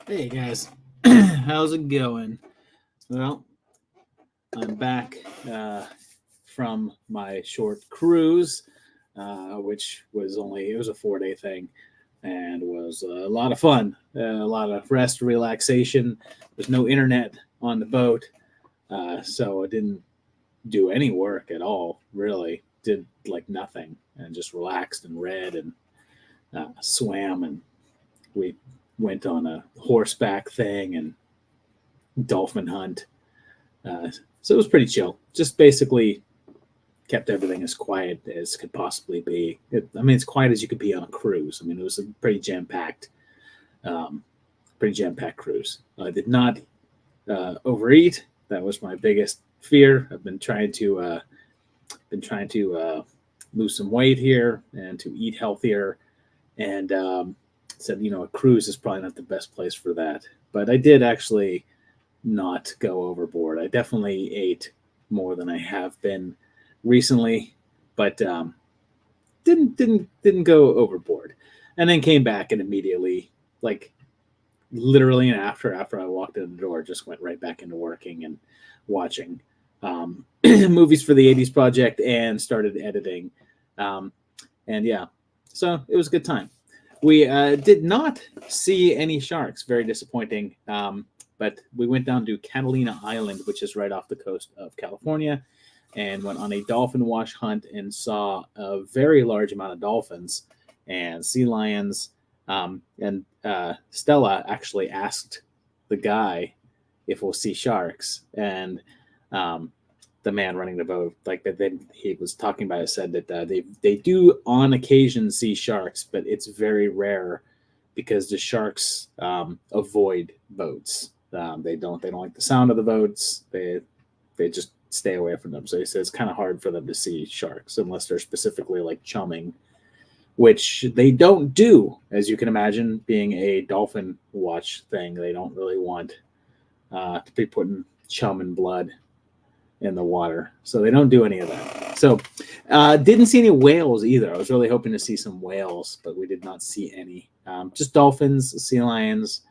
Hey guys, how's it going? Well, I'm back from my short cruise, which was a 4 day thing, and was a lot of fun. A lot of rest, relaxation. There's no internet on the boat, so I didn't do any work at all. Really, did like nothing, and just relaxed and read and swam, and we went on a horseback thing and dolphin hunt. So it was pretty chill. Just basically kept everything as quiet as could possibly be. It's quiet as you could be on a cruise. It was a um, pretty jam packed cruise. I did not overeat. That was my biggest fear. I've been trying to lose some weight here and to eat healthier. And said, a cruise is probably not the best place for that. But I did actually not go overboard. I definitely ate more than I have been recently, but didn't go overboard. And then came back and immediately, like literally, and after I walked in the door, just went right back into working and watching movies for the '80s Project and started editing. Um, and yeah, so it was a good time. We did not see any sharks. Very disappointing. But we went down to Catalina Island, which is right off the coast of California, and went on a dolphin wash hunt and saw a very large amount of dolphins and sea lions. And Stella actually asked the guy if we'll see sharks, and um, the man running the boat, like that, then he was talking about it, said that they do on occasion see sharks, but it's very rare because the sharks avoid boats. They don't like the sound of the boats. They just stay away from them. So he says it's kind of hard for them to see sharks unless they're specifically like chumming, which they don't do, as you can imagine. Being a dolphin watch thing, they don't really want to be putting chum and blood in the water, so they don't do any of that. So didn't see any whales either. I was really hoping to see some whales, but we did not see any. Just dolphins, sea lions,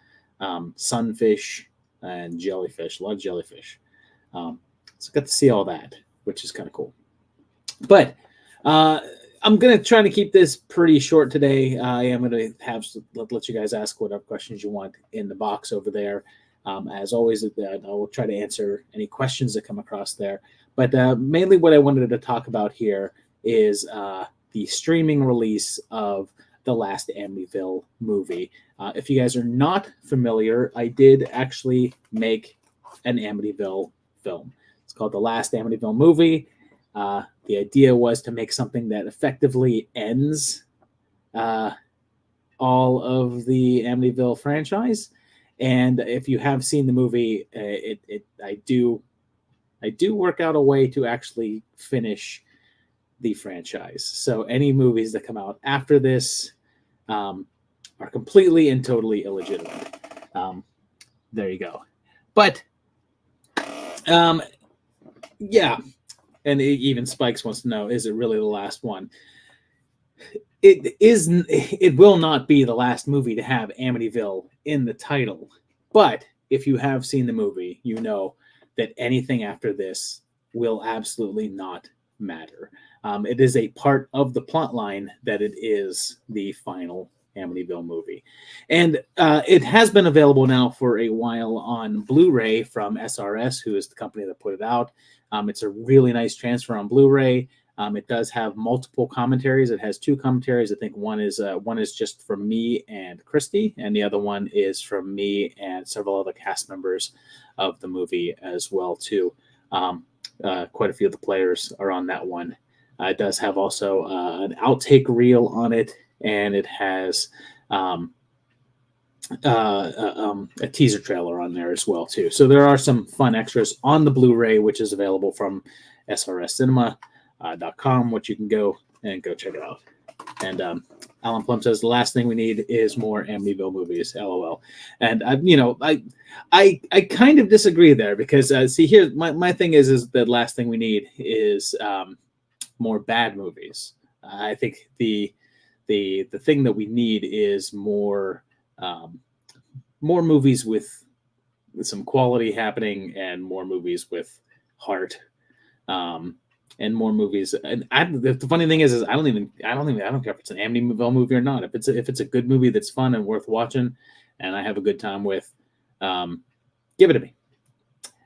sunfish, and jellyfish. A lot of jellyfish. So got to see all that, which is kind of cool. But I'm going to try to keep this pretty short today. I am going to let you guys ask whatever questions you want in the box over there. As always, I will try to answer any questions that come across there. But mainly what I wanted to talk about here is the streaming release of the Last Amityville movie. If you guys are not familiar, I did actually make an Amityville film. It's called The Last Amityville Movie. The idea was to make something that effectively ends all of the Amityville franchise. And if you have seen the movie, I do work out a way to actually finish the franchise. So any movies that come out after this are completely and totally illegitimate. There you go. But yeah, and even Spikes wants to know: is it really the last one? It is. It will not be the last movie to have Amityville in the title. But if you have seen the movie, you know that anything after this will absolutely not matter. It is a part of the plot line that it is the final Amityville movie. And it has been available now for a while on Blu-ray from SRS, who is the company that put it out. It's a really nice transfer on Blu-ray. It does have multiple commentaries. It has two commentaries. I think one is just from me and Christy, and the other one is from me and several other cast members of the movie as well too. Quite a few of the players are on that one. It does have also an outtake reel on it, and it has a teaser trailer on there as well too. So there are some fun extras on the Blu-ray, which is available from SRS Cinema. .com, which you can go check it out. And Alan Plum says the last thing we need is more Amityville movies. LOL. And I kind of disagree there because see here my thing is the last thing we need is more bad movies. I think the thing that we need is more more movies with some quality happening, and more movies with heart, and more movies. And the funny thing is I don't care if it's an Amityville movie or not. If it's a good movie that's fun and worth watching, and I have a good time with, give it to me.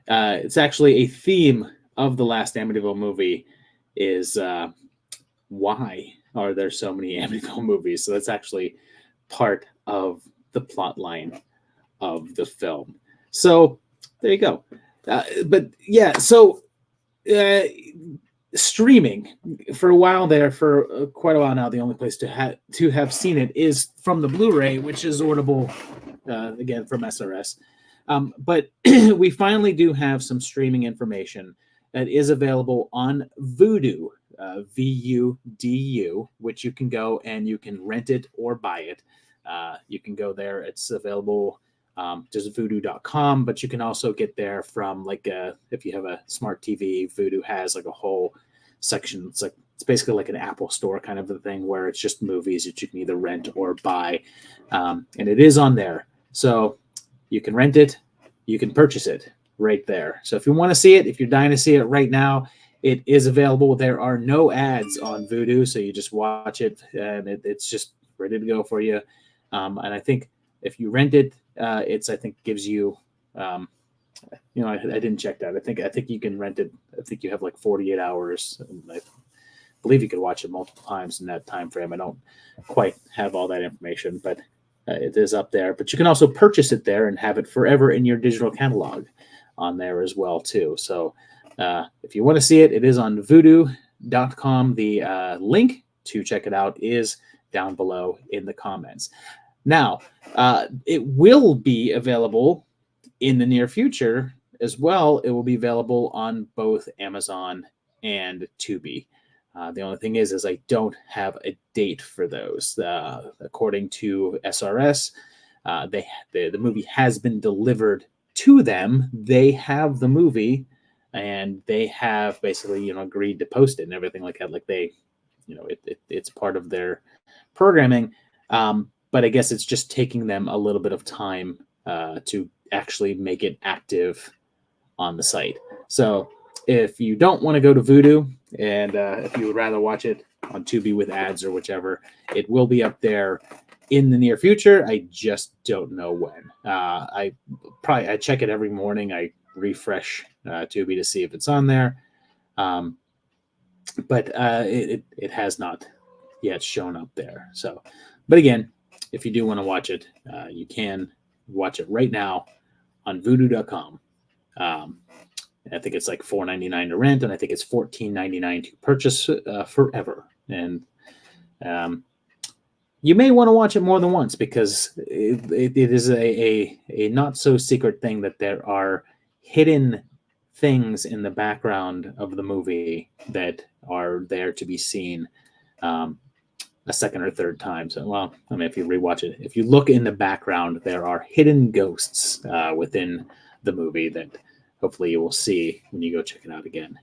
It's actually a theme of the Last Amityville Movie is why are there so many Amityville movies? So that's actually part of the plot line of the film. So there you go. But yeah, so streaming for a while there, for quite a while now, the only place to have seen it is from the Blu-ray, which is orderable again from SRS. But we finally do have some streaming information that is available on Vudu, VUDU, which you can go and you can rent it or buy it. You can go there. It's available just voodoo.com, but you can also get there from if you have a smart TV, Vudu has like a whole section. It's basically like an Apple store kind of a thing where it's just movies that you can either rent or buy. And it is on there. So you can rent it, you can purchase it right there. So if you want to see it, if you're dying to see it right now, it is available. There are no ads on Vudu, so you just watch it and it's just ready to go for you. And I think if you rent it, I think gives you, I didn't check that. I think you can rent it. I think you have like 48 hours. And I believe you could watch it multiple times in that time frame. I don't quite have all that information, but it is up there. But you can also purchase it there and have it forever in your digital catalog on there as well too. So if you want to see it, it is on voodoo.com. The link to check it out is down below in the comments. Now, it will be available in the near future as well. It will be available on both Amazon and Tubi. The only thing is I don't have a date for those. According to SRS, the movie has been delivered to them. They have the movie, and they have basically agreed to post it and everything like that. Like it's part of their programming. But I guess it's just taking them a little bit of time to actually make it active on the site. So if you don't want to go to Vudu, and if you would rather watch it on Tubi with ads or whichever, it will be up there in the near future. I just don't know when. I check it every morning. I refresh Tubi to see if it's on there. But it has not yet shown up there. So, but again, if you do want to watch it, you can watch it right now on voodoo.com. I think it's like $4.99 to rent, and I think it's $14.99 to purchase forever. And you may want to watch it more than once, because it is a not so secret thing that there are hidden things in the background of the movie that are there to be seen a second or third time. So, well, I mean, if you rewatch it, if you look in the background, there are hidden ghosts within the movie that hopefully you will see when you go check it out again.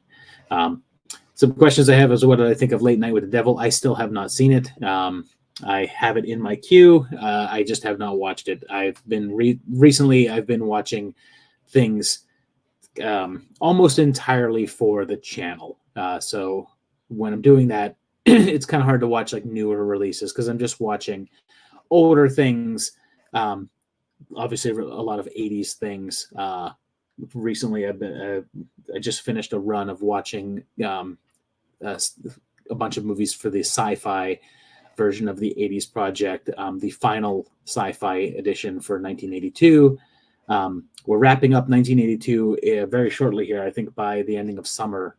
Some questions I have is, what did I think of Late Night with the Devil? I still have not seen it. I have it in my queue. I just have not watched it. I've been recently I've been watching things almost entirely for the channel. So when I'm doing that, it's kind of hard to watch like newer releases, because I'm just watching older things. Obviously, a lot of 80s things. Recently, I just finished a run of watching a bunch of movies for the sci-fi version of the 80s project, the final sci-fi edition for 1982. We're wrapping up 1982 very shortly here. I think by the ending of summer,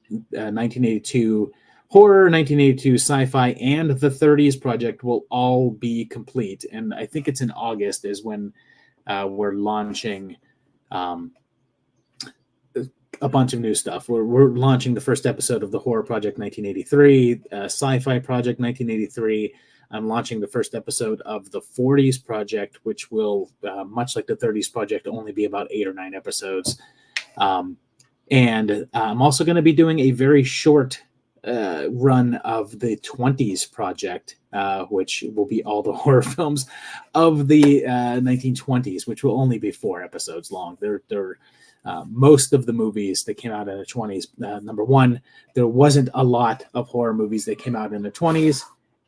1982 horror, 1982 sci-fi, and the 30s project will all be complete. And I think it's in August is when we're launching a bunch of new stuff. We're launching the first episode of the Horror Project 1983, Sci-Fi Project 1983. I'm launching the first episode of the 40s Project, which will, much like the 30s Project, only be about 8 or 9 episodes. And I'm also going to be doing a very short run of the 20s project, which will be all the horror films of the 1920s, which will only be 4 episodes long. They're most of the movies that came out in the 20s. Number one, there wasn't a lot of horror movies that came out in the 20s,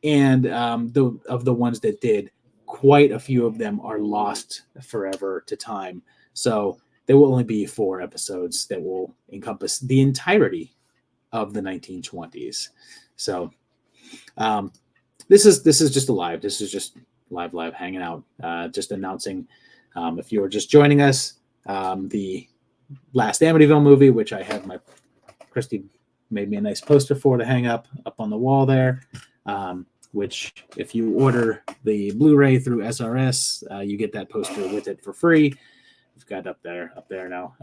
and of the ones that did, quite a few of them are lost forever to time. So there will only be 4 episodes that will encompass the entirety of the 1920s. So this is just a live. This is just live hanging out. Just announcing, if you were just joining us, the Last Amityville movie, which I have Christy made me a nice poster to hang up on the wall there. Which, if you order the Blu-ray through SRS, you get that poster with it for free. We've got it up there now.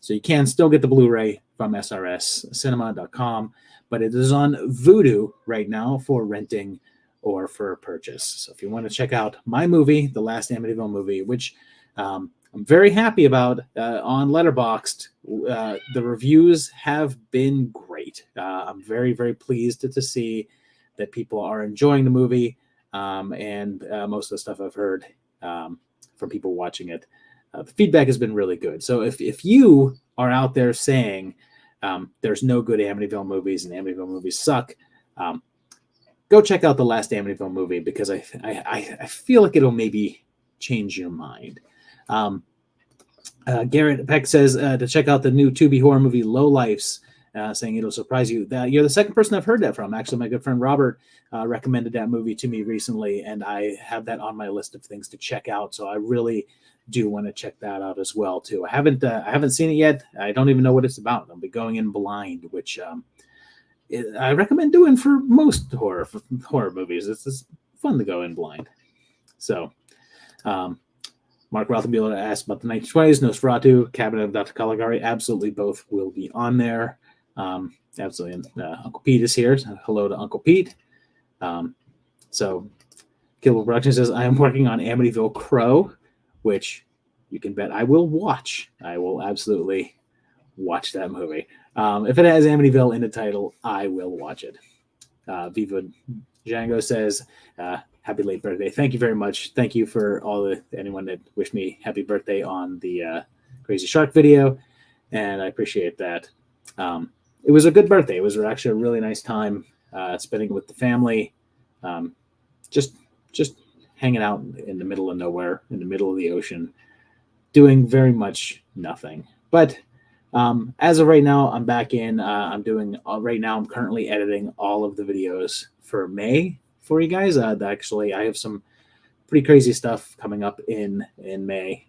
So you can still get the Blu-ray from srscinema.com, but it is on Vudu right now for renting or for purchase. So if you want to check out my movie, The Last Amityville Movie, which I'm very happy about on Letterboxd, the reviews have been great. I'm very, very pleased to see that people are enjoying the movie, and most of the stuff I've heard from people watching it, the feedback has been really good. So if you are out there saying there's no good Amityville movies and Amityville movies suck, go check out The Last Amityville Movie, because I feel like it'll maybe change your mind. Garrett Peck says to check out the new Tubi horror movie Lowlifes, saying it'll surprise you. You're the second person I've heard that from. Actually, my good friend Robert recommended that movie to me recently, and I have that on my list of things to check out. So I really do want to check that out as well too. I haven't seen it yet. I don't even know what it's about. I'll be going in blind, which I recommend doing for most horror movies. It's fun to go in blind. So Mark Rothenbuehler asked about the 1920s, Nosferatu, Cabinet of Dr. Caligari. Absolutely, both will be on there. Absolutely. And Uncle Pete is here. So hello to Uncle Pete. So Gilbert Production says, I am working on Amityville Crow, which you can bet I will watch. I will absolutely watch that movie. If it has Amityville in the title, I will watch it. Viva Django says, happy late birthday. Thank you very much. Thank you for anyone that wished me happy birthday on the Crazy Shark video, and I appreciate that. It was a good birthday. It was actually a really nice time spending it with the family, just hanging out in the middle of nowhere, in the middle of the ocean, doing very much nothing. But as of right now, I'm back in. I'm currently editing all of the videos for May for you guys. Actually, I have some pretty crazy stuff coming up in May.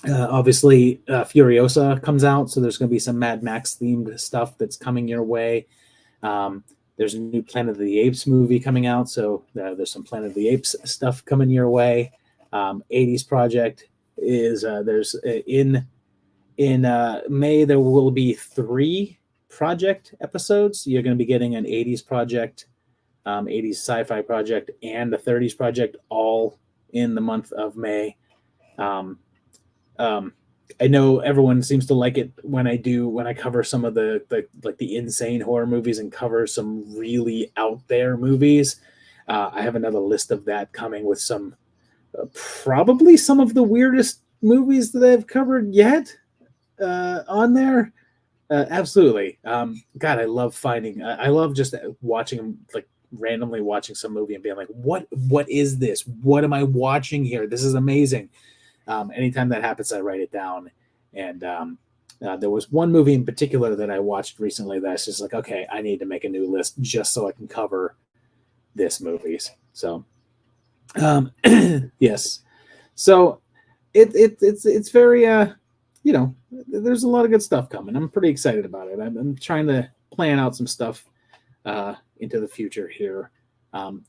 Obviously, Furiosa comes out, so there's going to be some Mad Max themed stuff that's coming your way. There's a new Planet of the Apes movie coming out, so there's some Planet of the Apes stuff coming your way. 80s Project is in May. There will be 3 project episodes. You're going to be getting an 80s project, 80s sci-fi project, and a 30s project all in the month of May. I know everyone seems to like it when I cover some of the insane horror movies and cover some really out there movies. I have another list of that coming with some probably some of the weirdest movies that I've covered yet on there. Absolutely. God, I love I love just watching, like, randomly watching some movie and being like, what is this? What am I watching here? This is amazing. Anytime that happens, I write it down. And there was one movie in particular that I watched recently that's just like, okay, I need to make a new list just so I can cover this movies. So, yes. So it's very, there's a lot of good stuff coming. I'm pretty excited about it. I'm trying to plan out some stuff into the future here, and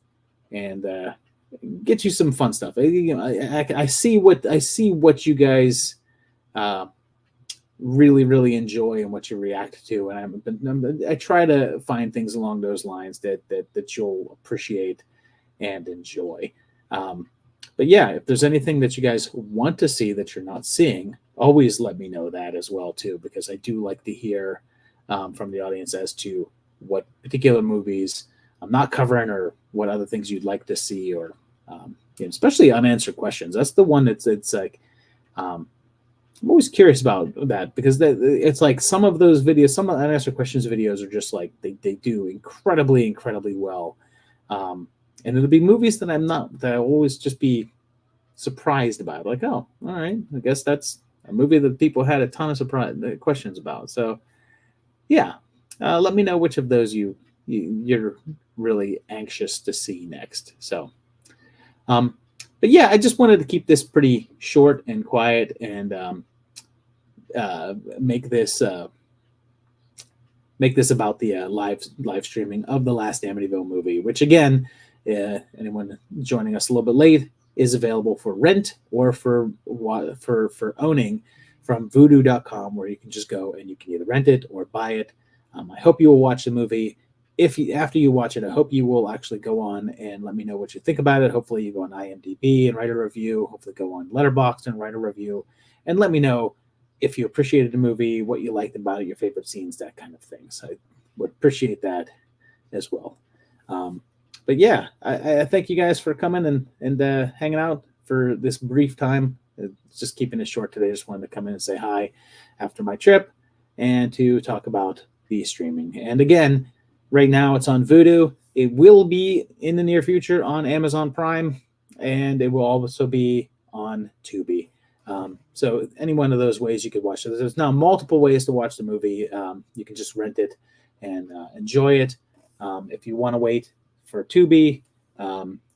get you some fun stuff. I see what you guys really, really enjoy and what you react to, and I try to find things along those lines that you'll appreciate and enjoy. But yeah, if there's anything that you guys want to see that you're not seeing, always let me know that as well too, because I do like to hear from the audience as to what particular movies I'm not covering, or what other things you'd like to see, or especially unanswered questions. That's the one it's like. I'm always curious about that, because it's like some of those videos, some of the unanswered questions videos are just like they do incredibly well, and it'll be movies that I'll always just be surprised about, like, oh, all right, I guess that's a movie that people had a ton of questions about. So yeah, let me know which of those you're really anxious to see next. So but yeah, I just wanted to keep this pretty short and quiet, and make this about the live streaming of the Last Amityville movie, which again, anyone joining us a little bit late, is available for rent or for owning from Vudu.com, where you can just go and you can either rent it or buy it. I hope you will watch the movie. After you watch it, I hope you will actually go on and let me know what you think about it. Hopefully you go on IMDb and write a review. Hopefully go on Letterboxd and write a review, and let me know if you appreciated the movie, what you liked about it, your favorite scenes, that kind of thing. So I would appreciate that as well. But yeah, I thank you guys for coming and hanging out for this brief time. Just keeping it short today. Just wanted to come in and say hi after my trip and to talk about the streaming. And again, right now it's on Vudu. It will be in the near future on Amazon Prime, and it will also be on Tubi. So any one of those ways you could watch it. There's now multiple ways to watch the movie. You can just rent it and enjoy it. If you want to wait for Tubi,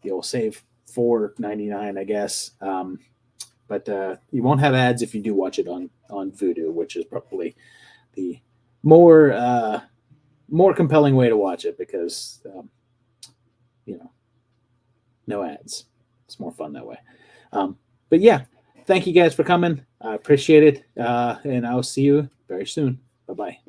you'll save $4.99, I guess. But you won't have ads if you do watch it on Vudu, which is probably the more compelling way to watch it, because no ads. It's more fun that way. But yeah, thank you guys for coming. I appreciate it, and I'll see you very soon. Bye-bye.